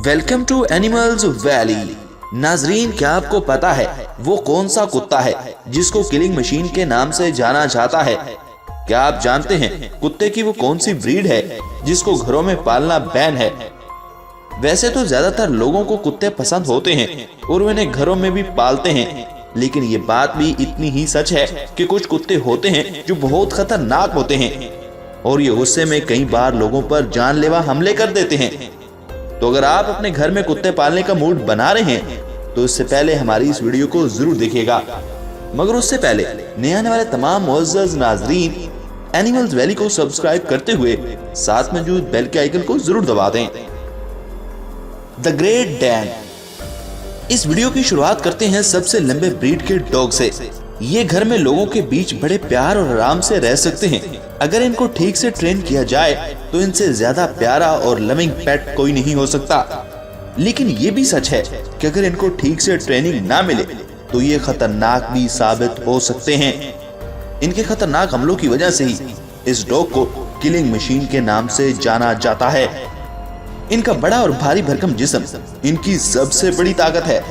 Welcome to animals valley. नाजरीन, क्या आपको पता है वो कौन सा कुत्ता है जिसको किलिंग मशीन के नाम से जाना जाता है? क्या आप जानते हैं कुत्ते की वो कौन सी ब्रीड है जिसको घरों में पालना बैन है? वैसे तो ज्यादातर लोगों को कुत्ते पसंद होते हैं और वे इन्हें घरों में भी पालते हैं, लेकिन ये बात भी इतनी ही सच है कि कुछ कुत्ते होते हैं जो बहुत खतरनाक होते हैं और ये गुस्से में कई बार लोगों पर जानलेवा हमले कर देते हैं। तो अगर आप अपने घर में कुत्ते पालने का मूड बना रहे हैं तो इससे पहले हमारी इस वीडियो को जरूर देखिएगा। मगर उससे पहले नए आने वाले तमाम मुअज़्ज़ज़ नाज़रीन एनिमल्स वैली को सब्सक्राइब करते हुए साथ मौजूद बेल के आइकन को जरूर दबा दें। The great Dan. इस वीडियो की शुरुआत करते हैं सबसे लंबे ब्रीड के डॉग से। ये घर में लोगों के बीच बड़े प्यार और आराम से रह सकते हैं। अगर इनको ठीक से ट्रेन किया जाए तो इनसे ज्यादा प्यारा और लविंग पेट कोई नहीं हो सकता। लेकिन ये भी सच है कि अगर इनको ठीक से ट्रेनिंग ना मिले तो ये खतरनाक भी साबित हो सकते हैं। इनके खतरनाक हमलों की वजह से ही इस डॉग को किलिंग मशीन के नाम से जाना जाता है। इनका बड़ा और भारी भरकम जिस्म इनकी सबसे बड़ी ताकत है,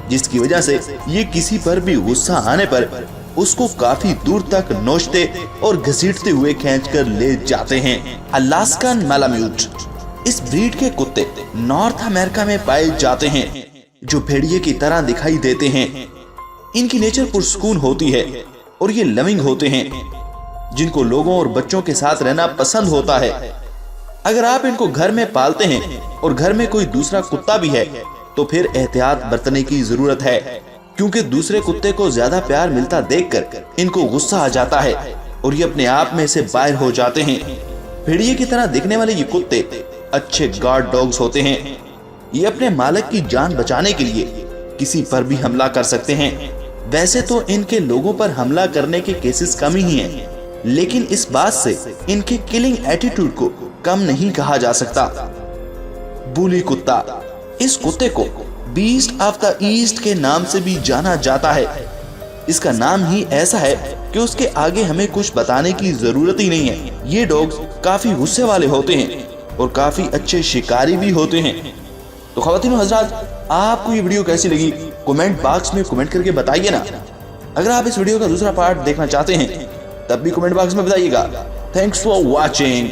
जिसकी वजह से ये किसी पर भी गुस्सा आने पर उसको काफी दूर तक नोचते और घसीटते हुए खींचकर ले जाते हैं। Alaskan malamute. इस ब्रीड के कुत्ते नॉर्थ अमेरिका में पाए जाते हैं जो भेड़िए की तरह दिखाई देते हैं। इनकी नेचर पुरसुकून होती है और ये लविंग होते हैं जिनको लोगों और बच्चों के साथ रहना पसंद होता है। अगर आप इनको घर में पालते हैं और घर में कोई दूसरा कुत्ता भी है तो फिर एहतियात बरतने की जरूरत है, क्योंकि दूसरे कुत्ते को ज्यादा प्यार मिलता देखकर इनको गुस्सा आ जाता है और ये अपने आप में से बाहर हो जाते हैं। भेड़िए की तरह दिखने वाले ये कुत्ते अच्छे गार्ड डॉग्स होते हैं। ये अपने मालिक की जान बचाने के लिए किसी पर भी हमला कर सकते हैं। वैसे तो इनके लोगों पर हमला करने के केसेस कम ही हैं, लेकिन इस बात से इनके किलिंग एटीट्यूड को कम नहीं कहा जा सकता। बुली कुत्ता। इस कुत्ते को बीस्ट ऑफ द ईस्ट के नाम से भी जाना जाता है। इसका नाम ही ऐसा है कि उसके आगे हमें कुछ बताने की जरूरत ही नहीं है। ये डॉग्स काफी गुस्से वाले होते हैं और काफी अच्छे शिकारी भी होते हैं। तो ख़वातीन और हज़रात, आपको ये वीडियो कैसी लगी कमेंट बॉक्स में कमेंट करके बताइए ना। अगर आप इस वीडियो का दूसरा पार्ट देखना चाहते हैं तब भी कमेंट बॉक्स में बताइएगा। Thanks for watching.